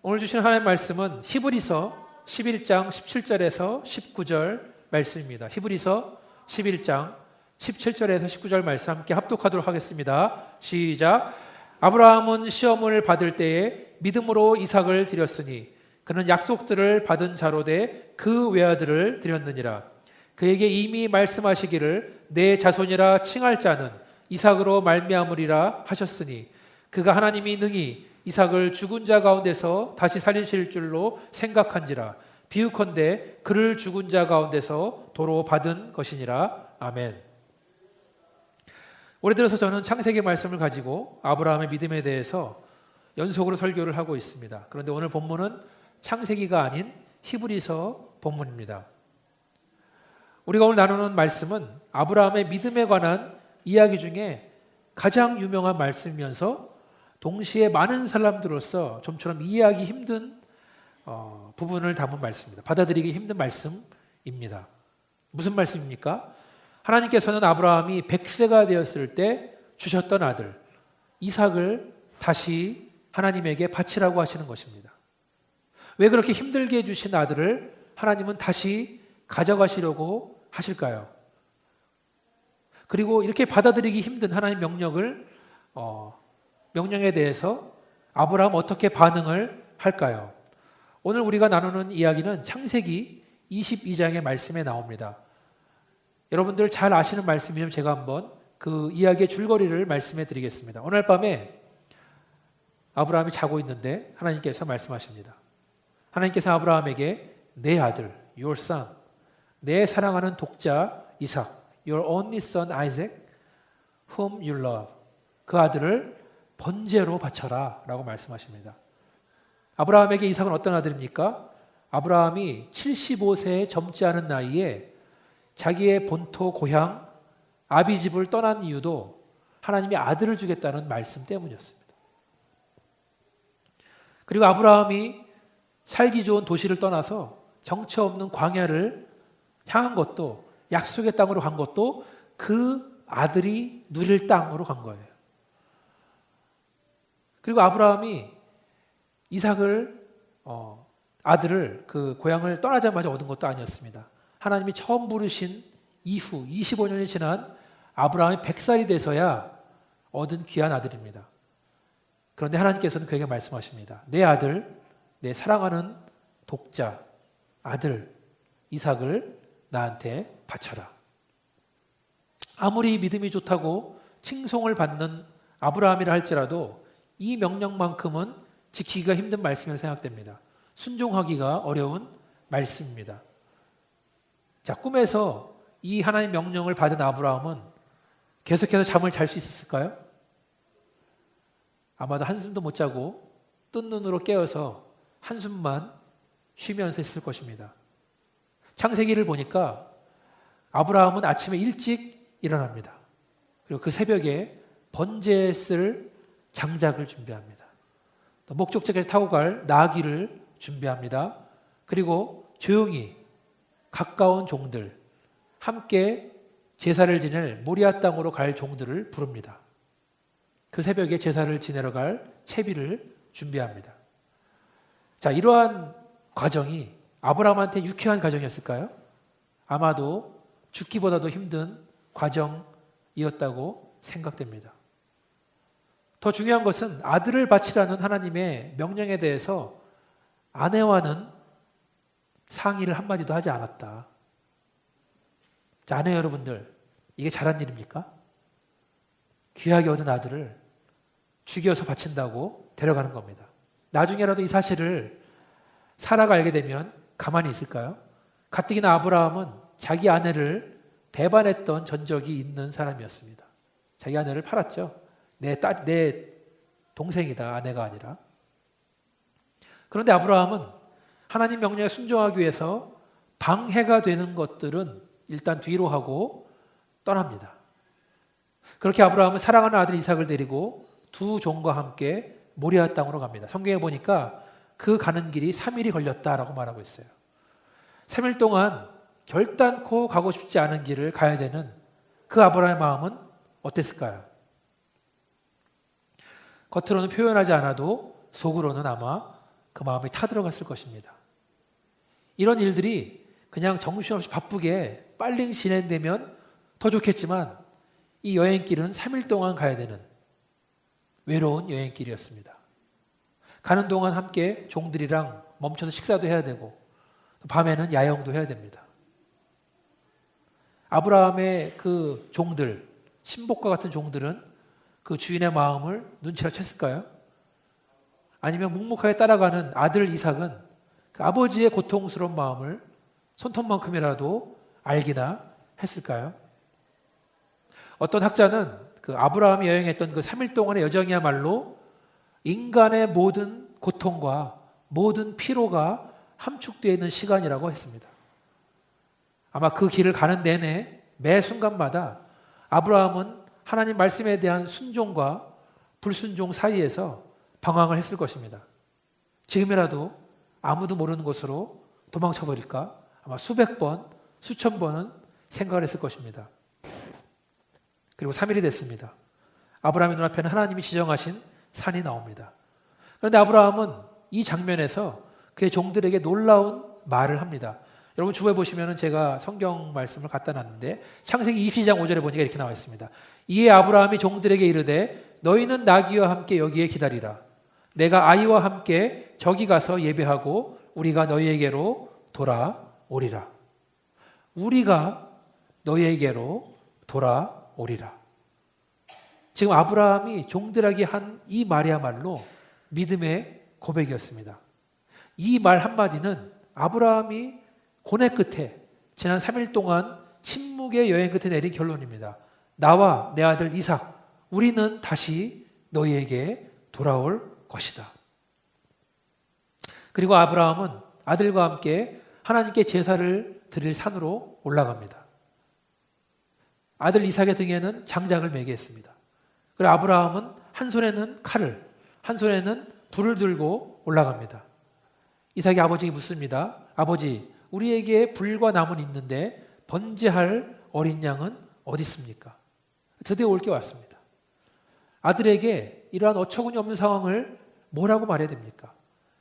오늘 주신 하나님의 말씀은 히브리서 11장 17절에서 19절 말씀입니다. 히브리서 11장 17절에서 19절 말씀 함께 합독하도록 하겠습니다. 시작. 아브라함은 시험을 받을 때에 믿음으로 이삭을 드렸으니 그는 약속들을 받은 자로 돼 그 외아들을 드렸느니라. 그에게 이미 말씀하시기를 내 자손이라 칭할 자는 이삭으로 말미암으리라 하셨으니 그가 하나님이 능히 이삭을 죽은 자 가운데서 다시 살리실 줄로 생각한지라. 비유컨대 그를 죽은 자 가운데서 도로 받은 것이니라. 아멘. 올해 들어서 저는 창세기 말씀을 가지고 아브라함의 믿음에 대해서 연속으로 설교를 하고 있습니다. 그런데 오늘 본문은 창세기가 아닌 히브리서 본문입니다. 우리가 오늘 나누는 말씀은 아브라함의 믿음에 관한 이야기 중에 가장 유명한 말씀이면서 동시에 많은 사람들로서 좀처럼 이해하기 힘든 부분을 담은 말씀입니다. 받아들이기 힘든 말씀입니다. 무슨 말씀입니까? 하나님께서는 아브라함이 100세가 되었을 때 주셨던 아들 이삭을 다시 하나님에게 바치라고 하시는 것입니다. 왜 그렇게 힘들게 해주신 아들을 하나님은 다시 가져가시려고 하실까요? 그리고 이렇게 받아들이기 힘든 하나님의 명령에 대해서 아브라함 어떻게 반응을 할까요? 오늘 우리가 나누는 이야기는 창세기 22장의 말씀에 나옵니다. 여러분들 잘 아시는 말씀이면 제가 한번 그 이야기의 줄거리를 말씀해 드리겠습니다. 오늘 밤에 아브라함이 자고 있는데 하나님께서 말씀하십니다. 하나님께서 아브라함에게 내 아들, your son, 내 사랑하는 독자 이삭, your only son Isaac, whom you love, 그 아들을 번제로 바쳐라 라고 말씀하십니다. 아브라함에게 이삭은 어떤 아들입니까? 아브라함이 75세에 젊지 않은 나이에 자기의 본토 고향 아비집을 떠난 이유도 하나님이 아들을 주겠다는 말씀 때문이었습니다. 그리고 아브라함이 살기 좋은 도시를 떠나서 정처 없는 광야를 향한 것도, 약속의 땅으로 간 것도 그 아들이 누릴 땅으로 간 거예요. 그리고 아브라함이 이삭을 아들을 그 고향을 떠나자마자 얻은 것도 아니었습니다. 하나님이 처음 부르신 이후 25년이 지난 아브라함이 100살이 돼서야 얻은 귀한 아들입니다. 그런데 하나님께서는 그에게 말씀하십니다. 내 아들, 내 사랑하는 독자 아들 이삭을 나한테 바쳐라. 아무리 믿음이 좋다고 칭송을 받는 아브라함이라 할지라도 이 명령만큼은 지키기가 힘든 말씀이라고 생각됩니다. 순종하기가 어려운 말씀입니다. 자, 꿈에서 이 하나님 명령을 받은 아브라함은 계속해서 잠을 잘 수 있었을까요? 아마도 한숨도 못 자고 뜬 눈으로 깨어서 한숨만 쉬면서 있을 것입니다. 창세기를 보니까 아브라함은 아침에 일찍 일어납니다. 그리고 그 새벽에 번제에 쓸 장작을 준비합니다. 또 목적지까지 타고 갈 나귀를 준비합니다. 그리고 조용히 가까운 종들, 함께 제사를 지낼 모리아 땅으로 갈 종들을 부릅니다. 그 새벽에 제사를 지내러 갈 채비를 준비합니다. 자, 이러한 과정이 아브라함한테 유쾌한 과정이었을까요? 아마도 죽기보다도 힘든 과정이었다고 생각됩니다. 더 중요한 것은 아들을 바치라는 하나님의 명령에 대해서 아내와는 상의를 한마디도 하지 않았다. 자, 아내 여러분들, 이게 잘한 일입니까? 귀하게 얻은 아들을 죽여서 바친다고 데려가는 겁니다. 나중에라도 이 사실을 사라가 알게 되면 가만히 있을까요? 가뜩이나 아브라함은 자기 아내를 배반했던 전적이 있는 사람이었습니다. 자기 아내를 팔았죠. 내 동생이다, 아내가 아니라. 그런데 아브라함은 하나님 명령에 순종하기 위해서 방해가 되는 것들은 일단 뒤로 하고 떠납니다. 그렇게 아브라함은 사랑하는 아들 이삭을 데리고 두 종과 함께 모리아 땅으로 갑니다. 성경에 보니까 그 가는 길이 3일이 걸렸다라고 말하고 있어요. 3일 동안 결단코 가고 싶지 않은 길을 가야 되는 그 아브라함의 마음은 어땠을까요? 겉으로는 표현하지 않아도 속으로는 아마 그 마음이 타들어갔을 것입니다. 이런 일들이 그냥 정신없이 바쁘게 빨리 진행되면 더 좋겠지만 이 여행길은 3일 동안 가야 되는 외로운 여행길이었습니다. 가는 동안 함께 종들이랑 멈춰서 식사도 해야 되고 밤에는 야영도 해야 됩니다. 아브라함의 그 종들, 신복과 같은 종들은 그 주인의 마음을 눈치를 챘을까요? 아니면 묵묵하게 따라가는 아들 이삭은 그 아버지의 고통스러운 마음을 손톱만큼이라도 알기나 했을까요? 어떤 학자는 그 아브라함이 여행했던 그 3일 동안의 여정이야말로 인간의 모든 고통과 모든 피로가 함축되어 있는 시간이라고 했습니다. 아마 그 길을 가는 내내 매 순간마다 아브라함은 하나님 말씀에 대한 순종과 불순종 사이에서 방황을 했을 것입니다. 지금이라도 아무도 모르는 곳으로 도망쳐 버릴까? 아마 수백 번, 수천 번은 생각을 했을 것입니다. 그리고 3일이 됐습니다. 아브라함의 눈앞에는 하나님이 지정하신 산이 나옵니다. 그런데 아브라함은 이 장면에서 그의 종들에게 놀라운 말을 합니다. 여러분 주부에 보시면 제가 성경 말씀을 갖다 놨는데 창세기 22장 5절에 보니까 이렇게 나와 있습니다. 이에 아브라함이 종들에게 이르되 너희는 나귀와 함께 여기에 기다리라. 내가 아이와 함께 저기 가서 예배하고 우리가 너희에게로 돌아오리라. 우리가 너희에게로 돌아오리라. 지금 아브라함이 종들에게 한 이 말이야말로 믿음의 고백이었습니다. 이 말 한마디는 아브라함이 고뇌 끝에 지난 3일 동안 침묵의 여행 끝에 내린 결론입니다. 나와 내 아들 이삭, 우리는 다시 너희에게 돌아올 것이다. 그리고 아브라함은 아들과 함께 하나님께 제사를 드릴 산으로 올라갑니다. 아들 이삭의 등에는 장작을 매게 했습니다. 그리고 아브라함은 한 손에는 칼을, 한 손에는 불을 들고 올라갑니다. 이삭이 아버지에게 묻습니다. 아버지, 우리에게 불과 나무는 있는데 번제할 어린 양은 어디 있습니까? 드디어 올 게 왔습니다. 아들에게 이러한 어처구니 없는 상황을 뭐라고 말해야 됩니까?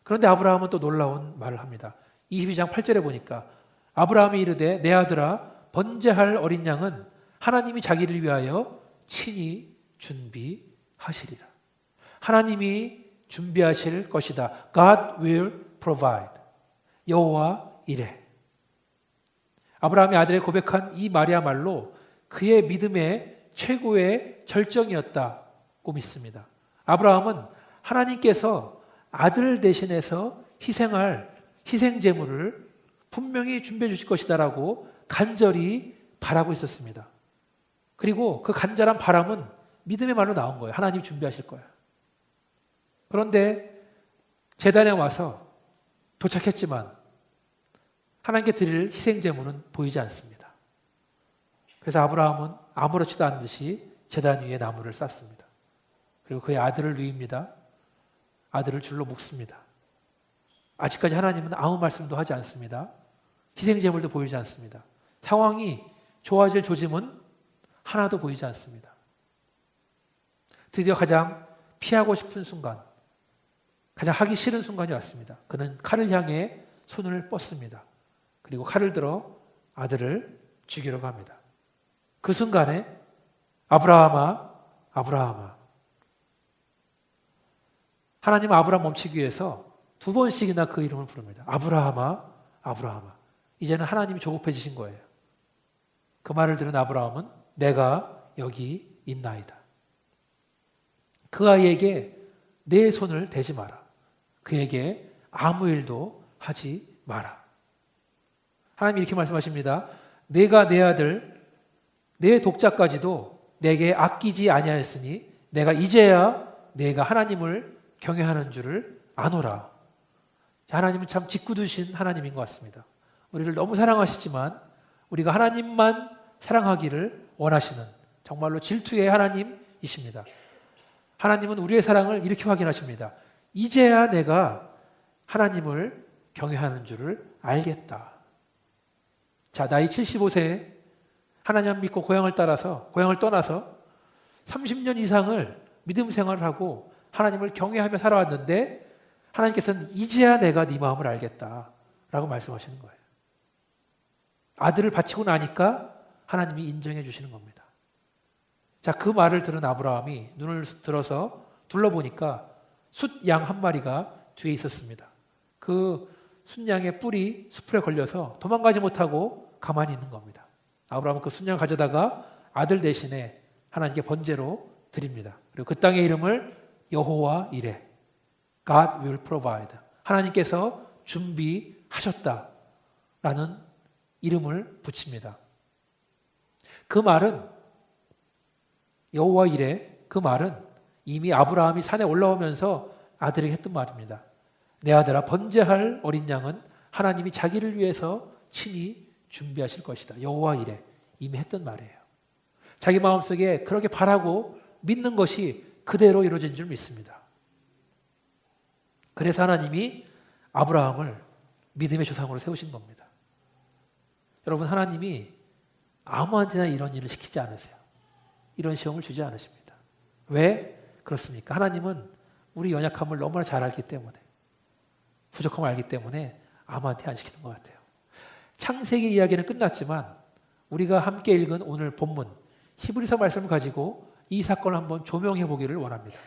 그런데 아브라함은 또 놀라운 말을 합니다. 22장 8절에 보니까 아브라함이 이르되 내 아들아 번제할 어린 양은 하나님이 자기를 위하여 친히 준비하시리라. 하나님이 준비하실 것이다. God will provide. 여호와 이래. 아브라함의 아들의 고백한 이 말이야말로 그의 믿음의 최고의 절정이었다고 믿습니다. 아브라함은 하나님께서 아들 대신해서 희생할 희생제물을 분명히 준비해 주실 것이다라고 간절히 바라고 있었습니다. 그리고 그 간절한 바람은 믿음의 말로 나온 거예요. 하나님이 준비하실 거야. 그런데 제단에 와서 도착했지만 하나님께 드릴 희생제물은 보이지 않습니다. 그래서 아브라함은 아무렇지도 않은 듯이 제단 위에 나무를 쌓습니다. 그리고 그의 아들을 누입니다. 아들을 줄로 묶습니다. 아직까지 하나님은 아무 말씀도 하지 않습니다. 희생제물도 보이지 않습니다. 상황이 좋아질 조짐은 하나도 보이지 않습니다. 드디어 가장 피하고 싶은 순간, 가장 하기 싫은 순간이 왔습니다. 그는 칼을 향해 손을 뻗습니다. 그리고 칼을 들어 아들을 죽이려고 합니다. 그 순간에 아브라함아, 아브라함아. 하나님은 아브라함 멈추기 위해서 2번씩이나 그 이름을 부릅니다. 아브라함아, 아브라함아. 이제는 하나님이 조급해지신 거예요. 그 말을 들은 아브라함은 내가 여기 있나이다. 그 아이에게 내 손을 대지 마라. 그에게 아무 일도 하지 마라. 하나님이 이렇게 말씀하십니다. 내가 내 아들, 내 독자까지도 내게 아끼지 아니하였으니 내가 이제야 내가 하나님을 경외하는 줄을 아노라. 하나님은 참 짓궂으신 하나님인 것 같습니다. 우리를 너무 사랑하시지만 우리가 하나님만 사랑하기를 원하시는 정말로 질투의 하나님이십니다. 하나님은 우리의 사랑을 이렇게 확인하십니다. 이제야 내가 하나님을 경외하는 줄을 알겠다. 자, 나이 75세에 하나님 믿고 고향을 떠나서 30년 이상을 믿음 생활을 하고 하나님을 경외하며 살아왔는데 하나님께서는 이제야 내가 네 마음을 알겠다라고 말씀하시는 거예요. 아들을 바치고 나니까 하나님이 인정해 주시는 겁니다. 자, 그 말을 들은 아브라함이 눈을 들어서 둘러보니까 숫양 한 마리가 뒤에 있었습니다. 그 숫양의 뿔이 수풀에 걸려서 도망가지 못하고 가만히 있는 겁니다. 아브라함은 그 숫양을 가져다가 아들 대신에 하나님께 번제로 드립니다. 그리고 그 땅의 이름을 여호와 이레, God will provide, 하나님께서 준비하셨다라는 이름을 붙입니다. 그 말은 여호와 이레, 그 말은 이미 아브라함이 산에 올라오면서 아들에게 했던 말입니다. 내 아들아, 번제할 어린 양은 하나님이 자기를 위해서 친히 준비하실 것이다. 여호와 이레, 이미 했던 말이에요. 자기 마음속에 그렇게 바라고 믿는 것이 그대로 이루어진 줄 믿습니다. 그래서 하나님이 아브라함을 믿음의 조상으로 세우신 겁니다. 여러분, 하나님이 아무한테나 이런 일을 시키지 않으세요. 이런 시험을 주지 않으십니다. 왜 그렇습니까? 하나님은 우리 연약함을 너무나 잘 알기 때문에, 부족함을 알기 때문에 아무한테 안 시키는 것 같아요. 창세기 이야기는 끝났지만 우리가 함께 읽은 오늘 본문 히브리서 말씀을 가지고 이 사건을 한번 조명해 보기를 원합니다.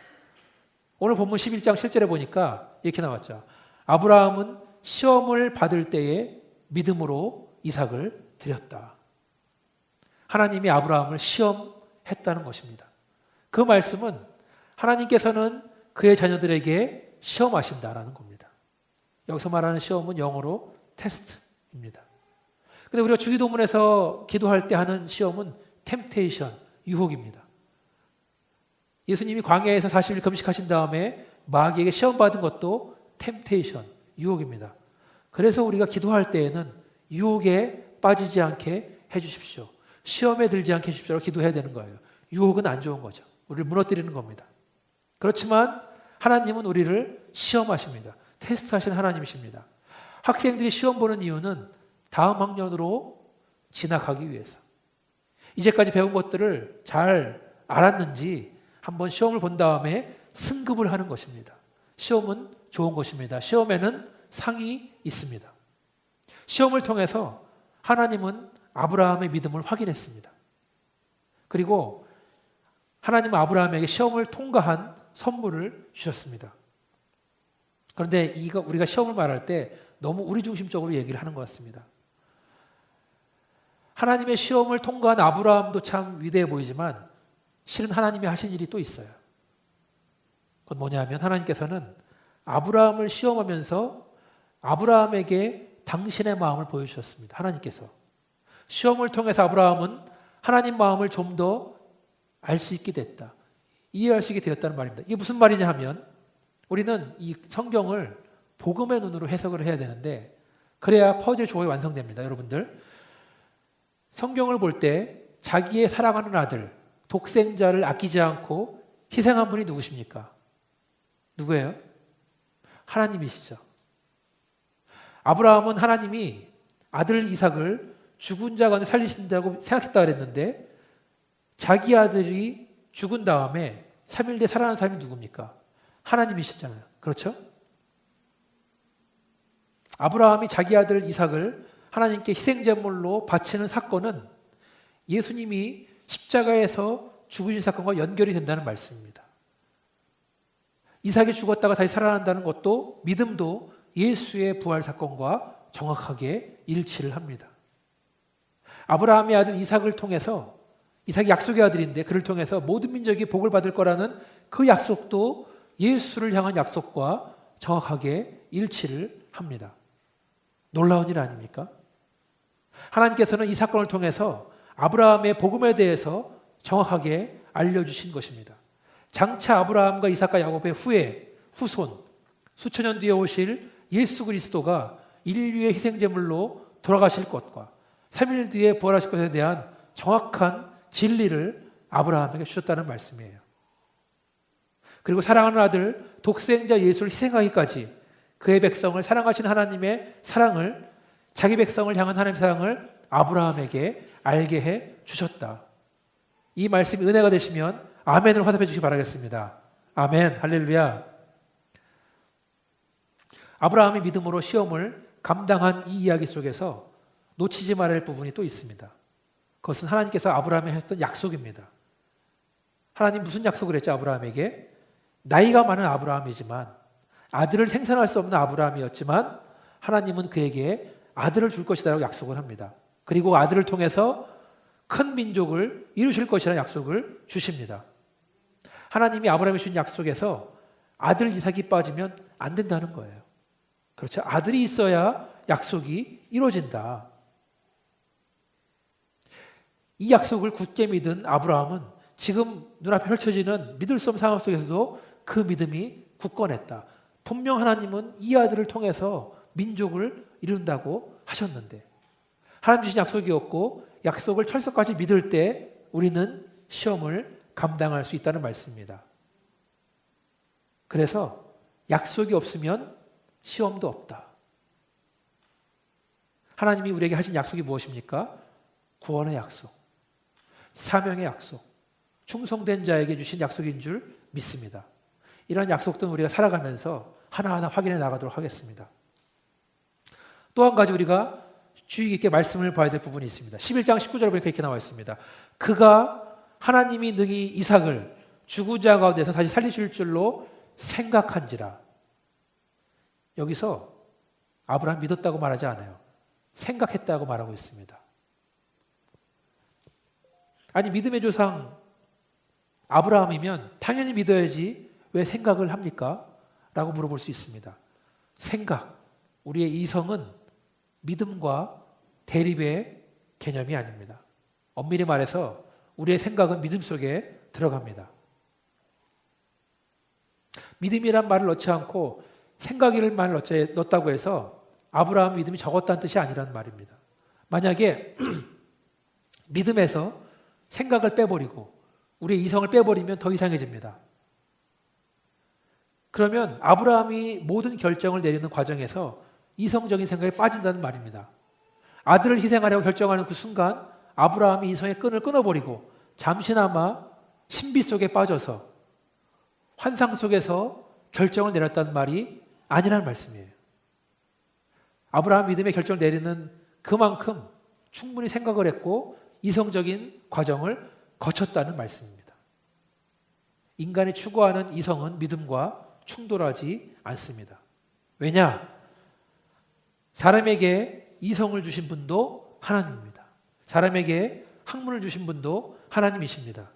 오늘 본문 11장 7절에 보니까 이렇게 나왔죠. 아브라함은 시험을 받을 때에 믿음으로 이삭을 드렸다. 하나님이 아브라함을 시험했다는 것입니다. 그 말씀은 하나님께서는 그의 자녀들에게 시험하신다라는 겁니다. 여기서 말하는 시험은 영어로 테스트입니다. 근데 우리가 주기도문에서 기도할 때 하는 시험은 템테이션, 유혹입니다. 예수님이 광야에서 40일 금식하신 다음에 마귀에게 시험받은 것도 템테이션, 유혹입니다. 그래서 우리가 기도할 때에는 유혹에 빠지지 않게 해주십시오. 시험에 들지 않게 해주십시오라고 기도해야 되는 거예요. 유혹은 안 좋은 거죠. 우리를 무너뜨리는 겁니다. 그렇지만 하나님은 우리를 시험하십니다. 테스트하시는 하나님이십니다. 학생들이 시험 보는 이유는 다음 학년으로 진학하기 위해서. 이제까지 배운 것들을 잘 알았는지 한번 시험을 본 다음에 승급을 하는 것입니다. 시험은 좋은 것입니다. 시험에는 상이 있습니다. 시험을 통해서 하나님은 아브라함의 믿음을 확인했습니다. 그리고 하나님은 아브라함에게 시험을 통과한 선물을 주셨습니다. 그런데 우리가 시험을 말할 때 너무 우리 중심적으로 얘기를 하는 것 같습니다. 하나님의 시험을 통과한 아브라함도 참 위대해 보이지만 실은 하나님이 하신 일이 또 있어요. 그건 뭐냐면 하나님께서는 아브라함을 시험하면서 아브라함에게 당신의 마음을 보여주셨습니다. 하나님께서. 시험을 통해서 아브라함은 하나님 마음을 좀 더 알 수 있게 됐다. 이해할 수 있게 되었다는 말입니다. 이게 무슨 말이냐 하면 우리는 이 성경을 복음의 눈으로 해석을 해야 되는데 그래야 퍼즐 조각이 완성됩니다. 여러분들. 성경을 볼 때 자기의 사랑하는 아들, 독생자를 아끼지 않고 희생한 분이 누구십니까? 누구예요? 하나님이시죠. 아브라함은 하나님이 아들 이삭을 죽은 자 가운데 살리신다고 생각했다 그랬는데 자기 아들이 죽은 다음에 3일 뒤에 살아난 사람이 누굽니까? 하나님이셨잖아요. 그렇죠? 아브라함이 자기 아들 이삭을 하나님께 희생제물로 바치는 사건은 예수님이 십자가에서 죽으신 사건과 연결이 된다는 말씀입니다. 이삭이 죽었다가 다시 살아난다는 것도 믿음도 예수의 부활 사건과 정확하게 일치를 합니다. 아브라함의 아들 이삭을 통해서 이삭이 약속의 아들인데 그를 통해서 모든 민족이 복을 받을 거라는 그 약속도 예수를 향한 약속과 정확하게 일치를 합니다. 놀라운 일 아닙니까? 하나님께서는 이 사건을 통해서 아브라함의 복음에 대해서 정확하게 알려주신 것입니다. 장차 아브라함과 이삭과 야곱의 후손, 수천 년 뒤에 오실 예수 그리스도가 인류의 희생제물로 돌아가실 것과 3일 뒤에 부활하실 것에 대한 정확한 진리를 아브라함에게 주셨다는 말씀이에요. 그리고 사랑하는 아들 독생자 예수를 희생하기까지 그의 백성을 사랑하신 하나님의 사랑을, 자기 백성을 향한 하나님의 사랑을 아브라함에게 알게 해 주셨다. 이 말씀이 은혜가 되시면 아멘을 화답해 주시기 바라겠습니다. 아멘, 할렐루야. 아브라함이 믿음으로 시험을 감당한 이 이야기 속에서 놓치지 말아야 할 부분이 또 있습니다. 그것은 하나님께서 아브라함에게 했던 약속입니다. 하나님 무슨 약속을 했죠? 아브라함에게 나이가 많은 아브라함이지만 아들을 생산할 수 없는 아브라함이었지만 하나님은 그에게 아들을 줄 것이라고 약속을 합니다. 그리고 아들을 통해서 큰 민족을 이루실 것이라는 약속을 주십니다. 하나님이 아브라함에 주신 약속에서 아들 이삭이 빠지면 안 된다는 거예요. 그렇죠? 아들이 있어야 약속이 이루어진다. 이 약속을 굳게 믿은 아브라함은 지금 눈앞에 펼쳐지는 믿을 수 없는 상황 속에서도 그 믿음이 굳건했다. 분명 하나님은 이 아들을 통해서 민족을 이룬다고 하셨는데 하나님 주신 약속이었고 약속을 철석같이 믿을 때 우리는 시험을 감당할 수 있다는 말씀입니다. 그래서 약속이 없으면 시험도 없다. 하나님이 우리에게 하신 약속이 무엇입니까? 구원의 약속, 사명의 약속, 충성된 자에게 주신 약속인 줄 믿습니다. 이런 약속들은 우리가 살아가면서 하나하나 확인해 나가도록 하겠습니다. 또 한 가지 우리가 주의 깊게 말씀을 봐야 될 부분이 있습니다. 11장 19절에 보니까 이렇게 나와 있습니다. 그가 하나님이 능히 이삭을 죽은 자 가운데서 다시 살리실 줄로 생각한지라. 여기서 아브라함 믿었다고 말하지 않아요. 생각했다고 말하고 있습니다. 아니 믿음의 조상 아브라함이면 당연히 믿어야지 왜 생각을 합니까? 라고 물어볼 수 있습니다. 생각, 우리의 이성은 믿음과 대립의 개념이 아닙니다. 엄밀히 말해서 우리의 생각은 믿음 속에 들어갑니다. 믿음이란 말을 넣지 않고 생각이란 말을 넣었다고 해서 아브라함 믿음이 적었다는 뜻이 아니라는 말입니다. 만약에 믿음에서 생각을 빼버리고 우리의 이성을 빼버리면 더 이상해집니다. 그러면 아브라함이 모든 결정을 내리는 과정에서 이성적인 생각에 빠진다는 말입니다. 아들을 희생하려고 결정하는 그 순간 아브라함이 이성의 끈을 끊어버리고 잠시나마 신비 속에 빠져서 환상 속에서 결정을 내렸다는 말이 아니라는 말씀이에요. 아브라함 믿음의 결정을 내리는 그만큼 충분히 생각을 했고 이성적인 과정을 거쳤다는 말씀입니다. 인간이 추구하는 이성은 믿음과 충돌하지 않습니다. 왜냐? 사람에게 이성을 주신 분도 하나님입니다. 사람에게 학문을 주신 분도 하나님이십니다.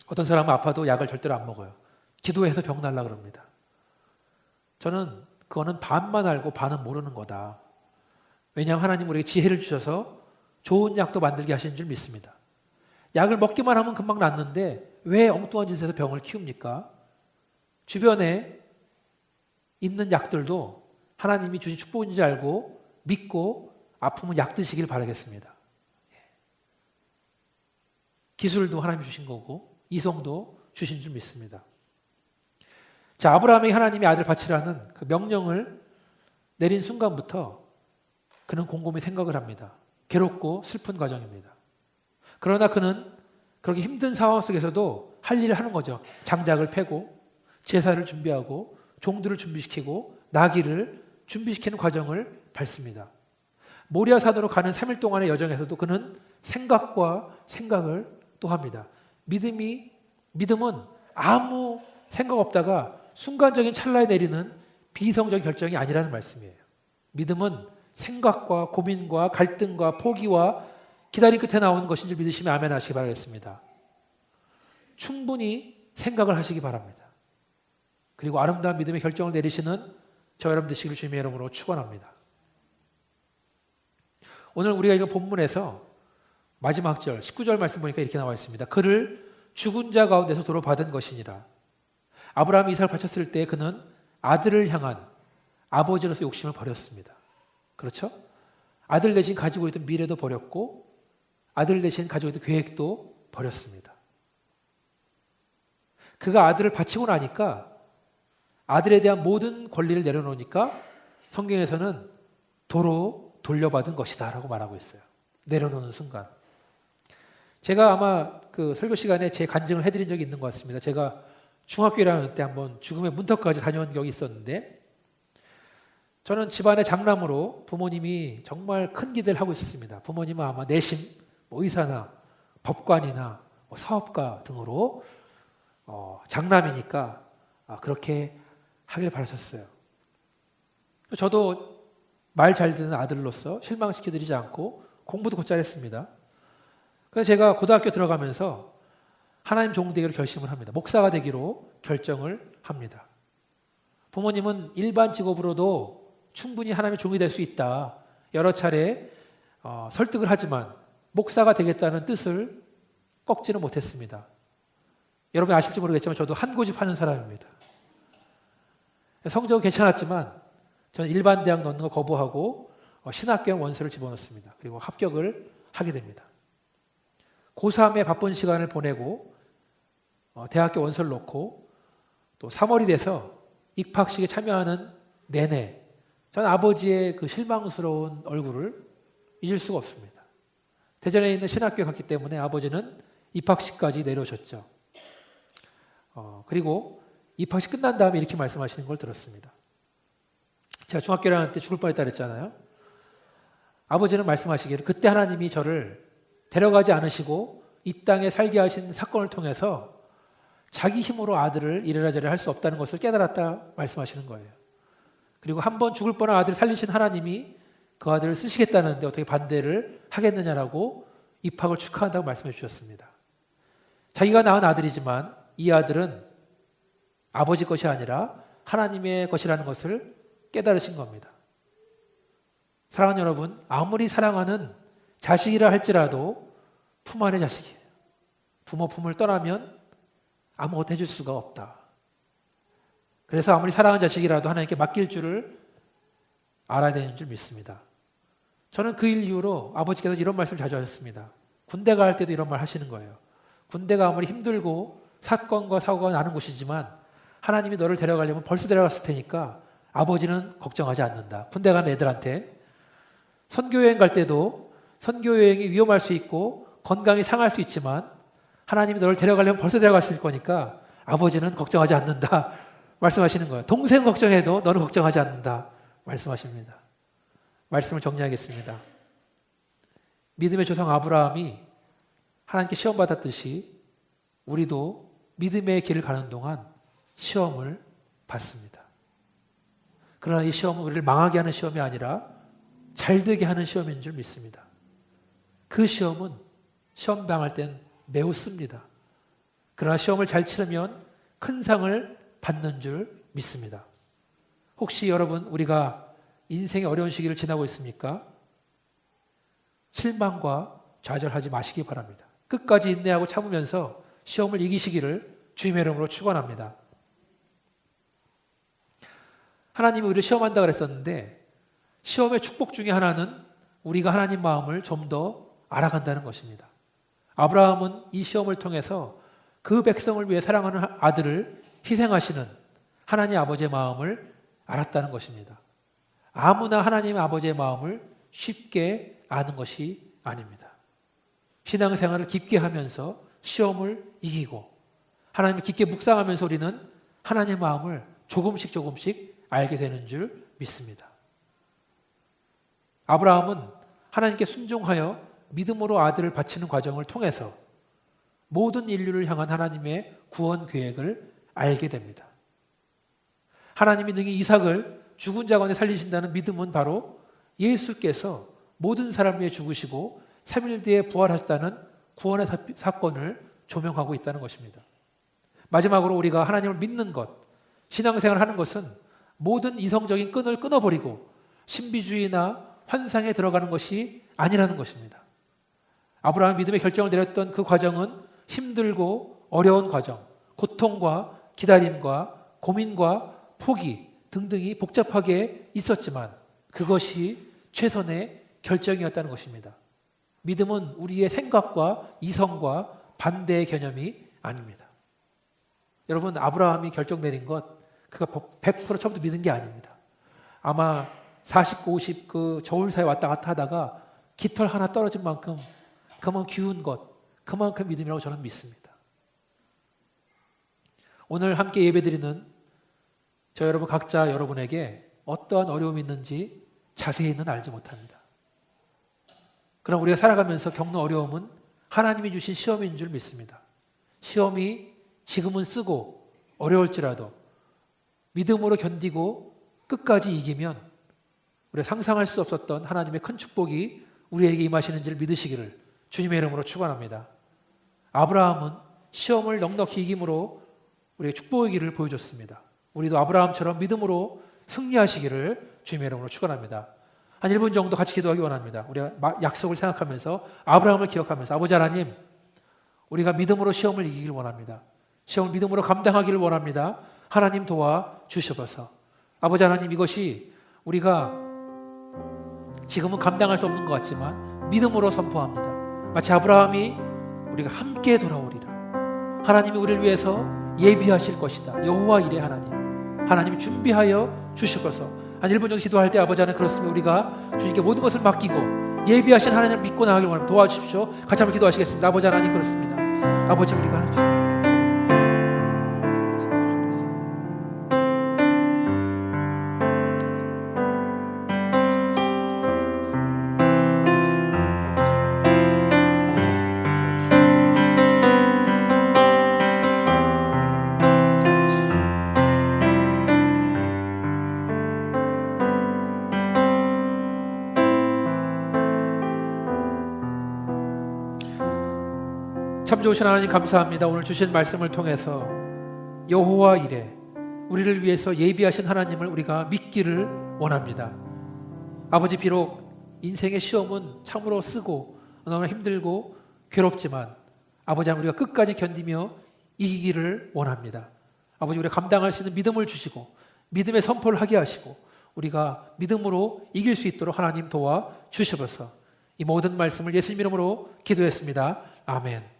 어떤 사람은 아파도 약을 절대로 안 먹어요. 기도해서 병 날라 그럽니다. 저는 그거는 반만 알고 반은 모르는 거다. 왜냐하면 하나님 우리에게 지혜를 주셔서 좋은 약도 만들게 하시는 줄 믿습니다. 약을 먹기만 하면 금방 낫는데 왜 엉뚱한 짓에서 병을 키웁니까? 주변에 있는 약들도 하나님이 주신 축복인지 알고 믿고 아프면 약 드시길 바라겠습니다. 기술도 하나님이 주신 거고 이성도 주신 줄 믿습니다. 자, 아브라함에게 하나님이 아들 바치라는 그 명령을 내린 순간부터 그는 곰곰이 생각을 합니다. 괴롭고 슬픈 과정입니다. 그러나 그는 그렇게 힘든 상황 속에서도 할 일을 하는 거죠. 장작을 패고 제사를 준비하고 종들을 준비시키고 나귀를 준비시키는 과정을 밟습니다. 모리아산으로 가는 3일 동안의 여정에서도 그는 생각과 생각을 또 합니다. 믿음은 아무 생각 없다가 순간적인 찰나에 내리는 비이성적인 결정이 아니라는 말씀이에요. 믿음은 생각과 고민과 갈등과 포기와 기다림 끝에 나오는 것인 줄 믿으시면 아멘 하시기 바라겠습니다. 충분히 생각을 하시기 바랍니다. 그리고 아름다운 믿음의 결정을 내리시는 저 여러분 되시길 주님의 이름으로 축원합니다. 오늘 우리가 읽은 본문에서 마지막 절 19절 말씀 보니까 이렇게 나와 있습니다. 그를 죽은 자 가운데서 도로 받은 것이니라. 아브라함이 이삭을 바쳤을 때 그는 아들을 향한 아버지로서 욕심을 버렸습니다. 그렇죠? 아들 대신 가지고 있던 미래도 버렸고 아들 대신 가지고 있던 계획도 버렸습니다. 그가 아들을 바치고 나니까 아들에 대한 모든 권리를 내려놓으니까 성경에서는 도로 돌려받은 것이다 라고 말하고 있어요. 내려놓는 순간. 제가 아마 그 설교 시간에 제 간증을 해드린 적이 있는 것 같습니다. 제가 중학교 1학년 때 한번 죽음의 문턱까지 다녀온 적이 있었는데 저는 집안의 장남으로 부모님이 정말 큰 기대를 하고 있었습니다. 부모님은 아마 내심 의사나 법관이나 사업가 등으로 장남이니까 그렇게 하길 바라셨어요. 저도 말 잘 듣는 아들로서 실망시켜드리지 않고 공부도 곧잘 했습니다. 그래서 제가 고등학교 들어가면서 하나님 종 되기로 결심을 합니다. 목사가 되기로 결정을 합니다. 부모님은 일반 직업으로도 충분히 하나님의 종이 될 수 있다. 여러 차례 설득을 하지만 목사가 되겠다는 뜻을 꺾지는 못했습니다. 여러분이 아실지 모르겠지만 저도 한 고집 하는 사람입니다. 성적은 괜찮았지만 저는 일반 대학 넣는 거 거부하고 신학경 원서를 집어넣습니다. 그리고 합격을 하게 됩니다. 고3에 바쁜 시간을 보내고 대학교 원서를 넣고 또 3월이 돼서 입학식에 참여하는 내내 저는 아버지의 그 실망스러운 얼굴을 잊을 수가 없습니다. 대전에 있는 신학교에 갔기 때문에 아버지는 입학식까지 내려오셨죠. 그리고 입학식 끝난 다음에 이렇게 말씀하시는 걸 들었습니다. 제가 중학교 1학년 때 죽을 뻔했다 그랬잖아요. 아버지는 말씀하시기를 그때 하나님이 저를 데려가지 않으시고 이 땅에 살게 하신 사건을 통해서 자기 힘으로 아들을 이래라 저래라 할 수 없다는 것을 깨달았다 말씀하시는 거예요. 그리고 한 번 죽을 뻔한 아들을 살리신 하나님이 그 아들을 쓰시겠다는데 어떻게 반대를 하겠느냐라고 입학을 축하한다고 말씀해 주셨습니다. 자기가 낳은 아들이지만 이 아들은 아버지 것이 아니라 하나님의 것이라는 것을 깨달으신 겁니다. 사랑하는 여러분, 아무리 사랑하는 자식이라 할지라도 품 안의 자식이에요. 부모 품을 떠나면 아무것도 해줄 수가 없다. 그래서 아무리 사랑하는 자식이라도 하나님께 맡길 줄을 알아야 되는 줄 믿습니다. 저는 그 일 이후로 아버지께서 이런 말씀을 자주 하셨습니다. 군대 갈 때도 이런 말 하시는 거예요. 군대가 아무리 힘들고 사건과 사고가 나는 곳이지만 하나님이 너를 데려가려면 벌써 데려갔을 테니까 아버지는 걱정하지 않는다. 군대 가는 애들한테. 선교여행 갈 때도 선교여행이 위험할 수 있고 건강이 상할 수 있지만 하나님이 너를 데려가려면 벌써 데려갔을 거니까 아버지는 걱정하지 않는다. 말씀하시는 거예요. 동생 걱정해도 너는 걱정하지 않는다. 말씀하십니다. 말씀을 정리하겠습니다. 믿음의 조상 아브라함이 하나님께 시험 받았듯이 우리도 믿음의 길을 가는 동안 시험을 받습니다. 그러나 이 시험은 우리를 망하게 하는 시험이 아니라 잘되게 하는 시험인 줄 믿습니다. 그 시험은 시험 당할 땐 매우 씁니다. 그러나 시험을 잘 치르면 큰 상을 받는 줄 믿습니다. 혹시 여러분 우리가 인생의 어려운 시기를 지나고 있습니까? 실망과 좌절하지 마시기 바랍니다. 끝까지 인내하고 참으면서 시험을 이기시기를 주님의 이름으로 축원합니다. 하나님이 우리를 시험한다 그랬었는데 시험의 축복 중에 하나는 우리가 하나님 마음을 좀 더 알아간다는 것입니다. 아브라함은 이 시험을 통해서 그 백성을 위해 사랑하는 아들을 희생하시는 하나님 아버지의 마음을 알았다는 것입니다. 아무나 하나님 아버지의 마음을 쉽게 아는 것이 아닙니다. 신앙생활을 깊게 하면서 시험을 이기고 하나님을 깊게 묵상하면서 우리는 하나님의 마음을 조금씩 알게 되는 줄 믿습니다. 아브라함은 하나님께 순종하여 믿음으로 아들을 바치는 과정을 통해서 모든 인류를 향한 하나님의 구원 계획을 알게 됩니다. 하나님이 능히 이삭을 죽은 자 가운데 살리신다는 믿음은 바로 예수께서 모든 사람을 위해 죽으시고 3일 뒤에 부활하셨다는 구원의 사건을 조명하고 있다는 것입니다. 마지막으로 우리가 하나님을 믿는 것, 신앙생활을 하는 것은 모든 이성적인 끈을 끊어버리고 신비주의나 환상에 들어가는 것이 아니라는 것입니다. 아브라함 믿음의 결정을 내렸던 그 과정은 힘들고 어려운 과정, 고통과 기다림과 고민과 포기 등등이 복잡하게 있었지만 그것이 최선의 결정이었다는 것입니다. 믿음은 우리의 생각과 이성과 반대의 개념이 아닙니다. 여러분, 아브라함이 결정 내린 것, 그가 100% 처음부터 믿은 게 아닙니다. 아마 40, 50 그 저울 사이 왔다 갔다 하다가 깃털 하나 떨어진 만큼 그만큼 기운 것, 그만큼 믿음이라고 저는 믿습니다. 오늘 함께 예배드리는 저 여러분 각자 여러분에게 어떠한 어려움이 있는지 자세히는 알지 못합니다. 그럼 우리가 살아가면서 겪는 어려움은 하나님이 주신 시험인 줄 믿습니다. 시험이 지금은 쓰고 어려울지라도 믿음으로 견디고 끝까지 이기면 우리가 상상할 수 없었던 하나님의 큰 축복이 우리에게 임하시는 줄 믿으시기를 주님의 이름으로 축원합니다. 아브라함은 시험을 넉넉히 이김으로 우리에게 축복의 길을 보여줬습니다. 우리도 아브라함처럼 믿음으로 승리하시기를 주님의 이름으로 축원합니다. 한 1분 정도 같이 기도하기 원합니다. 우리가 약속을 생각하면서 아브라함을 기억하면서 아버지 하나님, 우리가 믿음으로 시험을 이기길 원합니다. 시험을 믿음으로 감당하기를 원합니다. 하나님 도와 주셔서 아버지 하나님, 이것이 우리가 지금은 감당할 수 없는 것 같지만 믿음으로 선포합니다. 마치 아브라함이 우리가 함께 돌아오리라. 하나님이 우리를 위해서 예비하실 것이다. 여호와 이레 하나님이 준비하여 주시고서 한 1분 정도 기도할 때 아버지 하나님, 그렇습니다. 우리가 주님께 모든 것을 맡기고 예비하신 하나님을 믿고 나가길 원합니다. 도와주십시오. 같이 한번 기도하시겠습니다. 아버지 하나님, 그렇습니다. 아버지, 우리가 하나님 참 좋으신 하나님, 감사합니다. 오늘 주신 말씀을 통해서 여호와 이레, 우리를 위해서 예비하신 하나님을 우리가 믿기를 원합니다. 아버지, 비록 인생의 시험은 참으로 쓰고 너무나 힘들고 괴롭지만 아버지, 우리가 끝까지 견디며 이기기를 원합니다. 아버지, 우리가 감당할 수 있는 믿음을 주시고 믿음의 선포를 하게 하시고 우리가 믿음으로 이길 수 있도록 하나님 도와 주시옵소서. 이 모든 말씀을 예수님 이름으로 기도했습니다. 아멘.